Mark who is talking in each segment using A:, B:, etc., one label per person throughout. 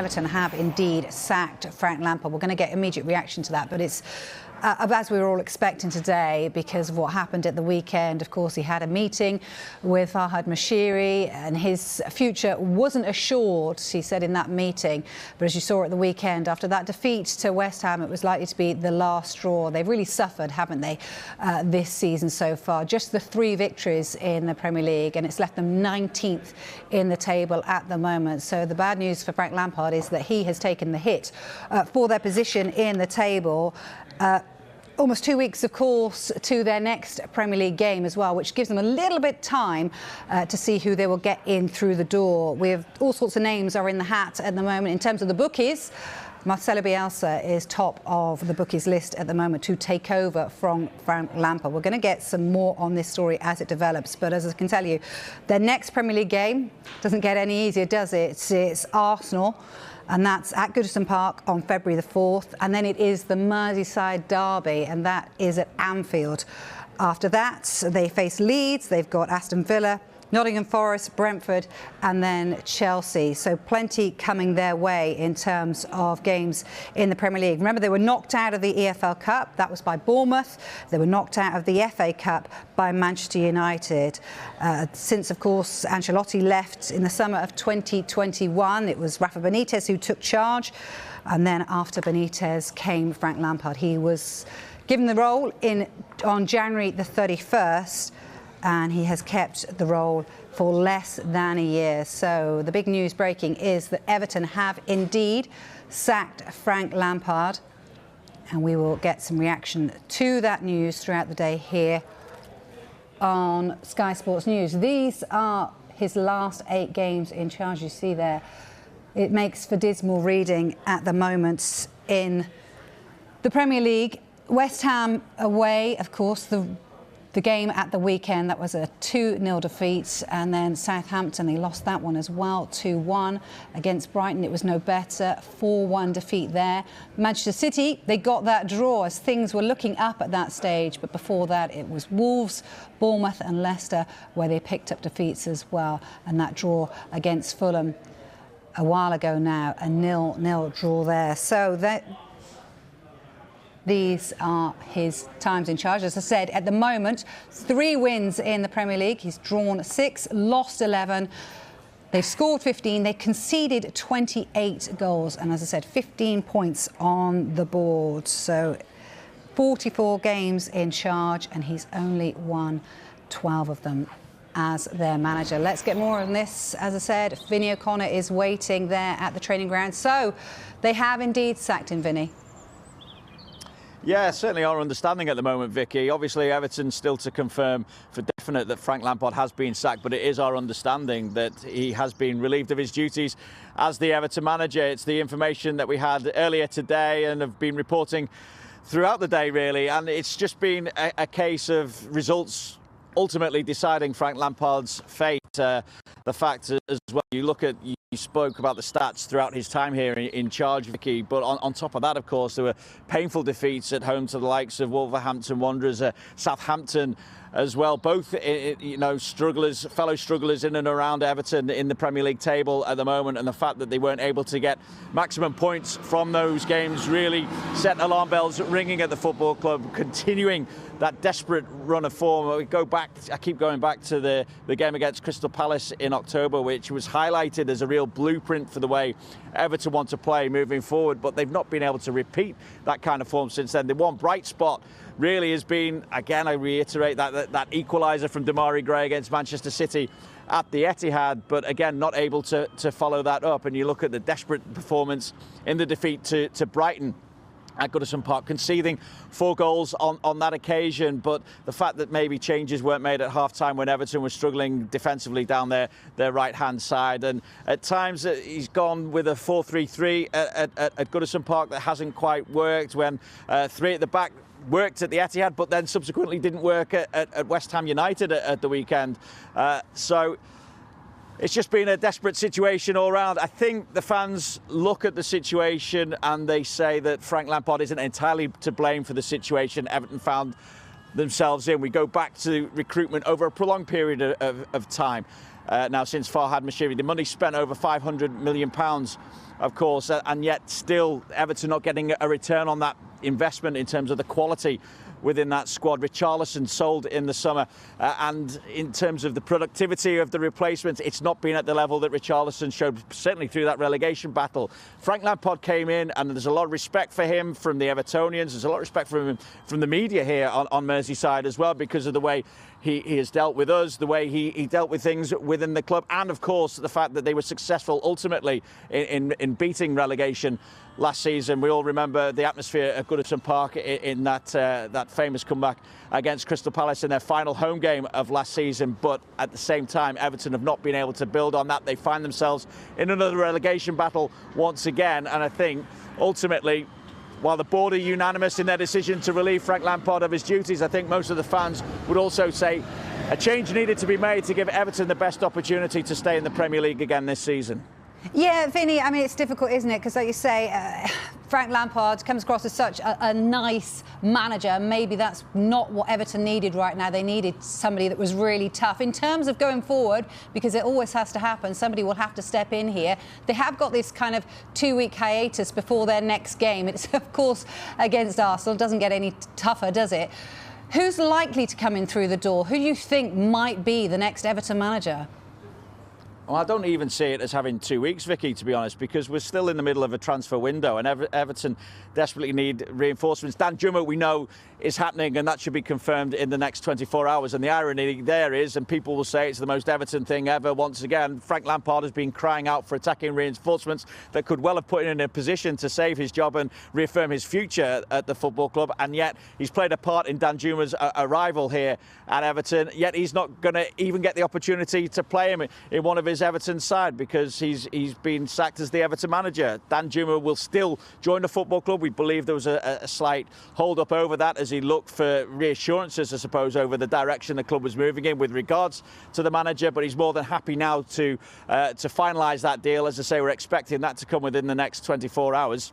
A: Everton have indeed sacked Frank Lampard. We're going to get immediate reaction to that, but it's as we were all expecting today because of what happened at the weekend. Of course, he had a meeting with Farhad Moshiri and his future wasn't assured, he said in that meeting. But as you saw at the weekend, after that defeat to West Ham, it was likely to be the last straw. They've really suffered, haven't they, this season so far? Just the 3 victories in the Premier League, and it's left them 19th in the table at the moment. So the bad news for Frank Lampard is that he has taken the hit for their position in the table. Almost 2 weeks, of course, to their next Premier League game as well, which gives them a little bit time to see who they will get in through the door. We have all sorts of names are in the hat at the moment. In terms of the bookies, Marcelo Bielsa is top of the bookies list at the moment to take over from Frank Lampard. We're going to get some more on this story as it develops. But as I can tell you, their next Premier League game doesn't get any easier, does it? It's Arsenal. And that's at Goodison Park on February the 4th. And then it is the Merseyside derby, and that is at Anfield. After that, they face Leeds. They've got Aston Villa, Nottingham Forest, Brentford, and then Chelsea. So plenty coming their way in terms of games in the Premier League. Remember, they were knocked out of the EFL Cup. That was by Bournemouth. They were knocked out of the FA Cup by Manchester United. Since, of course, Ancelotti left in the summer of 2021, it was Rafa Benitez who took charge. And then after Benitez came Frank Lampard. He was given the role on January the 31st. And he has kept the role for less than a year. So the big news breaking is that Everton have indeed sacked Frank Lampard. And we will get some reaction to that news throughout the day here on Sky Sports News. These are his last 8 games in charge. You see there, it makes for dismal reading at the moment in the Premier League. West Ham away, of course, the game at the weekend, that was a 2-0 defeat. And then Southampton, they lost that one as well, 2-1. Against Brighton, it was no better, 4-1 defeat there. Manchester City, they got that draw as things were looking up at that stage. But before that, it was Wolves, Bournemouth and Leicester, where they picked up defeats as well. And that draw against Fulham a while ago now, a 0-0 draw there. So these are his times in charge. As I said, at the moment, 3 wins in the Premier League. He's drawn 6, lost 11. They've scored 15. They conceded 28 goals. And as I said, 15 points on the board. So 44 games in charge, and he's only won 12 of them as their manager. Let's get more on this. As I said, Vinny O'Connor is waiting there at the training ground. So they have indeed sacked him, Vinny.
B: Yeah, certainly our understanding at the moment, Vicky. Obviously, Everton still to confirm for definite that Frank Lampard has been sacked, but it is our understanding that he has been relieved of his duties as the Everton manager. It's the information that we had earlier today and have been reporting throughout the day, really. And it's just been a case of results ultimately deciding Frank Lampard's fate. The fact as well, you spoke about the stats throughout his time here in charge, Vicky, but on top of that, of course, there were painful defeats at home to the likes of Wolverhampton Wanderers, Southampton as well, both strugglers, fellow strugglers in and around Everton in the Premier League table at the moment, and the fact that they weren't able to get maximum points from those games really set alarm bells ringing at the football club, continuing that desperate run of form. I keep going back to the game against Crystal Palace in October, which was highlighted as a real blueprint for the way Everton want to play moving forward, but they've not been able to repeat that kind of form since then. The one bright spot really has been, again, I reiterate, that equaliser from Demarai Gray against Manchester City at the Etihad, but again, not able to follow that up. And you look at the desperate performance in the defeat to Brighton at Goodison Park, conceding 4 goals on that occasion, but the fact that maybe changes weren't made at half-time when Everton was struggling defensively down their right-hand side. And at times he's gone with a 4-3-3 at Goodison Park that hasn't quite worked, when 3 at the back worked at the Etihad, but then subsequently didn't work at West Ham United at the weekend. So it's just been a desperate situation all round. I think the fans look at the situation and they say that Frank Lampard isn't entirely to blame for the situation Everton found themselves in. We go back to recruitment over a prolonged period of time. now since Farhad Moshiri. The money spent over £500 million, of course, and yet still Everton not getting a return on that investment in terms of the quality within that squad. Richarlison sold in the summer, and in terms of the productivity of the replacements, it's not been at the level that Richarlison showed, certainly through that relegation battle. Frank Lampard came in, and there's a lot of respect for him from the Evertonians. There's a lot of respect for him from the media here on Merseyside as well, because of the way he has dealt with us, the way he dealt with things within the club, and of course the fact that they were successful ultimately in beating relegation last season. We all remember the atmosphere at Goodison Park in that famous comeback against Crystal Palace in their final home game of last season. But at the same time, Everton have not been able to build on that. They find themselves in another relegation battle once again, and I think ultimately, while the board are unanimous in their decision to relieve Frank Lampard of his duties, I think most of the fans would also say a change needed to be made to give Everton the best opportunity to stay in the Premier League again this season.
A: Yeah, Vinny, I mean, it's difficult, isn't it? Because like you say, Frank Lampard comes across as such a nice manager. Maybe that's not what Everton needed right now. They needed somebody that was really tough. In terms of going forward, because it always has to happen, somebody will have to step in here. They have got this kind of 2-week hiatus before their next game. It's, of course, against Arsenal. It doesn't get any tougher, does it? Who's likely to come in through the door? Who do you think might be the next Everton manager?
B: Well, I don't even see it as having 2 weeks, Vicky, to be honest, because we're still in the middle of a transfer window and Everton desperately need reinforcements. Dan Jummer, we know, is happening, and that should be confirmed in the next 24 hours. And the irony there is, and people will say it's the most Everton thing ever, once again, Frank Lampard has been crying out for attacking reinforcements that could well have put him in a position to save his job and reaffirm his future at the football club. And yet he's played a part in Dan Jummer's arrival here at Everton, yet he's not going to even get the opportunity to play him in one of his Everton side because he's been sacked as the Everton manager. Dan Jummer will still join the football club. We believe there was a slight hold up over that as he looked for reassurances, I suppose, over the direction the club was moving in with regards to the manager, but he's more than happy now to finalise that deal. As I say, we're expecting that to come within the next 24 hours.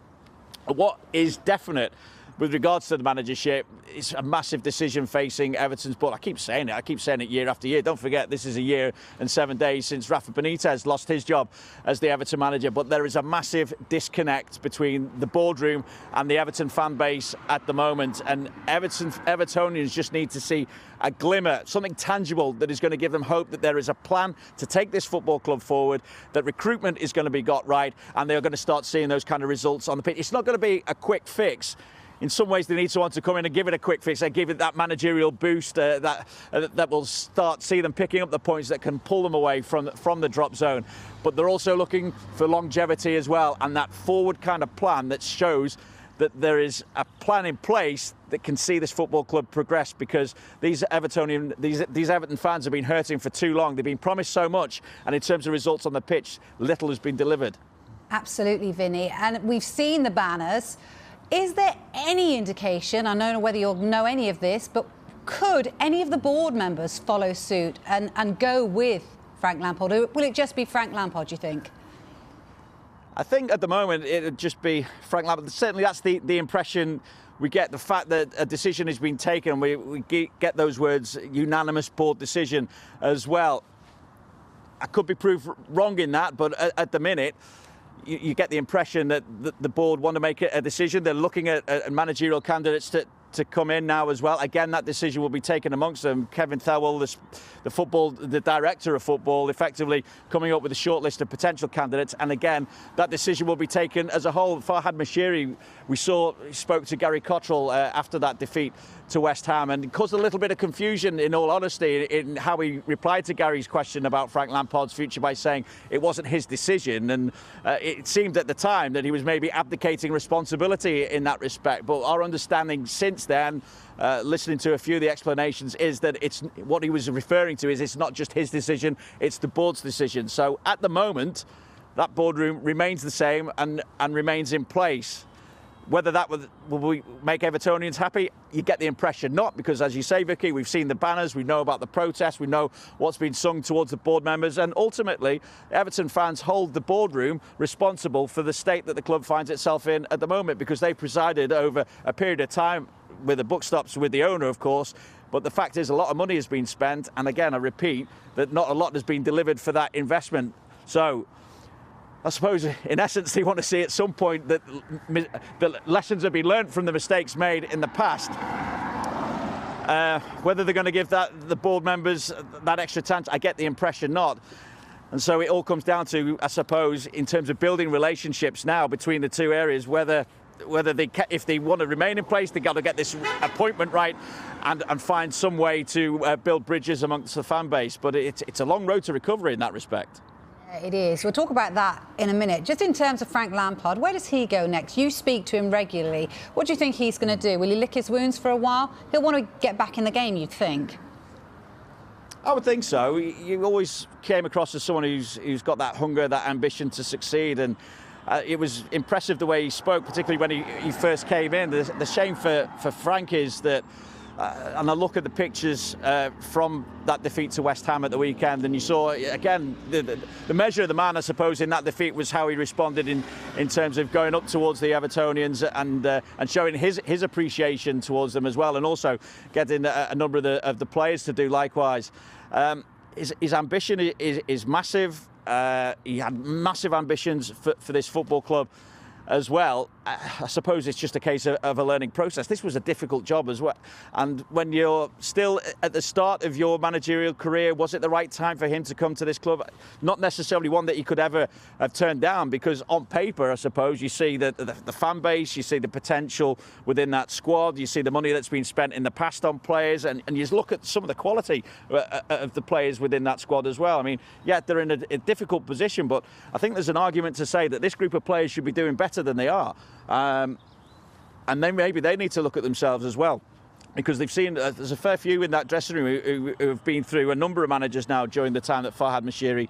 B: What is definite with regards to the managership, it's a massive decision facing Everton's board. I keep saying it year after year. Don't forget, this is a year and 7 days since Rafa Benitez lost his job as the Everton manager. But there is a massive disconnect between the boardroom and the Everton fan base at the moment. And Evertonians just need to see a glimmer, something tangible that is going to give them hope that there is a plan to take this football club forward, that recruitment is going to be got right, and they're going to start seeing those kind of results on the pitch. It's not going to be a quick fix. In some ways, they need someone to come in and give it a quick fix and give it that managerial boost that will see them picking up the points that can pull them away from the drop zone. But they're also looking for longevity as well, and that forward kind of plan that shows that there is a plan in place that can see this football club progress, because these Everton fans have been hurting for too long. They've been promised so much, and in terms of results on the pitch, little has been delivered.
A: Absolutely, Vinny. And we've seen the banners. Is there any indication, I don't know whether you'll know any of this, but could any of the board members follow suit and go with Frank Lampard? Or will it just be Frank Lampard, do you think?
B: I think at the moment it would just be Frank Lampard. Certainly that's the impression we get. The fact that a decision has been taken, we get those words, unanimous board decision as well. I could be proved wrong in that, but at the minute, you get the impression that the board want to make a decision. They're looking at managerial candidates to come in now as well. Again, that decision will be taken amongst them. Kevin Thowell, the director of football, effectively coming up with a short list of potential candidates. And again, that decision will be taken as a whole. Farhad Moshiri, he spoke to Gary Cottrell after that defeat to West Ham, and it caused a little bit of confusion, in all honesty, in how he replied to Gary's question about Frank Lampard's future by saying it wasn't his decision. And it seemed at the time that he was maybe abdicating responsibility in that respect. But our understanding since then, listening to a few of the explanations, is that it's what he was referring to is it's not just his decision, it's the board's decision. So at the moment, that boardroom remains the same and remains in place. Whether that will make Evertonians happy, you get the impression not, because as you say, Vicky, we've seen the banners, we know about the protests, we know what's been sung towards the board members, and ultimately Everton fans hold the boardroom responsible for the state that the club finds itself in at the moment, because they presided over a period of time, with the buck stops with the owner, of course, But the fact is, a lot of money has been spent, and again, I repeat that not a lot has been delivered for that investment. So I suppose, in essence, they want to see at some point that the lessons have been learned from the mistakes made in the past. Whether they're going to give the board members that extra time, I get the impression not. And so it all comes down to, I suppose, in terms of building relationships now between the two areas, whether if they want to remain in place, they've got to get this appointment right and find some way to build bridges amongst the fan base. But it's a long road to recovery in that respect.
A: It is. We'll talk about that in a minute. Just in terms of Frank Lampard, where does he go next? You speak to him regularly. What do you think he's going to do? Will he lick his wounds for a while? He'll want to get back in the game, you'd think.
B: I would think so. You always came across as someone who's got that hunger, that ambition to succeed, and it was impressive the way he spoke, particularly when he first came in. The shame for Frank is that, and I look at the pictures from that defeat to West Ham at the weekend, and you saw, again, the measure of the man, I suppose, in that defeat was how he responded in terms of going up towards the Evertonians and showing his appreciation towards them as well, and also getting a number of the players to do likewise. His ambition is massive. He had massive ambitions for this football club as well. I suppose it's just a case of a learning process. This was a difficult job as well. And when you're still at the start of your managerial career, was it the right time for him to come to this club? Not necessarily one that he could ever have turned down, because on paper, I suppose, you see the fan base, you see the potential within that squad, you see the money that's been spent in the past on players, and you just look at some of the quality of the players within that squad as well. I mean, yeah, they're in a difficult position, but I think there's an argument to say that this group of players should be doing better than they are. And then maybe they need to look at themselves as well, because they've seen there's a fair few in that dressing room who have been through a number of managers now during the time that Farhad Moshiri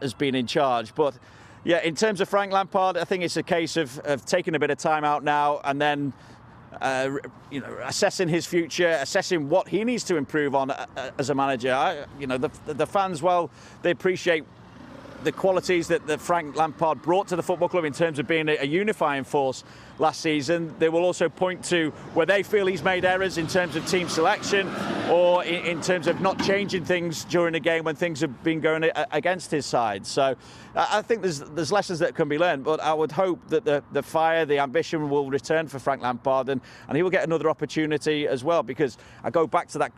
B: has been in charge. But yeah, in terms of Frank Lampard, I think it's a case of taking a bit of time out now and then assessing his future, assessing what he needs to improve on as a manager. The fans, well, they appreciate the qualities that Frank Lampard brought to the football club in terms of being a unifying force last season. They will also point to where they feel he's made errors in terms of team selection or in terms of not changing things during a game when things have been going against his side. So I think there's lessons that can be learned, but I would hope that the fire, the ambition will return for Frank Lampard, and he will get another opportunity as well, because I go back to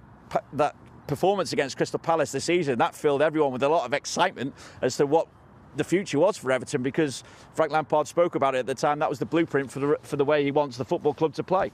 B: that performance against Crystal Palace this season. That filled everyone with a lot of excitement as to what the future was for Everton, because Frank Lampard spoke about it at the time. That was the blueprint for the way he wants the football club to play.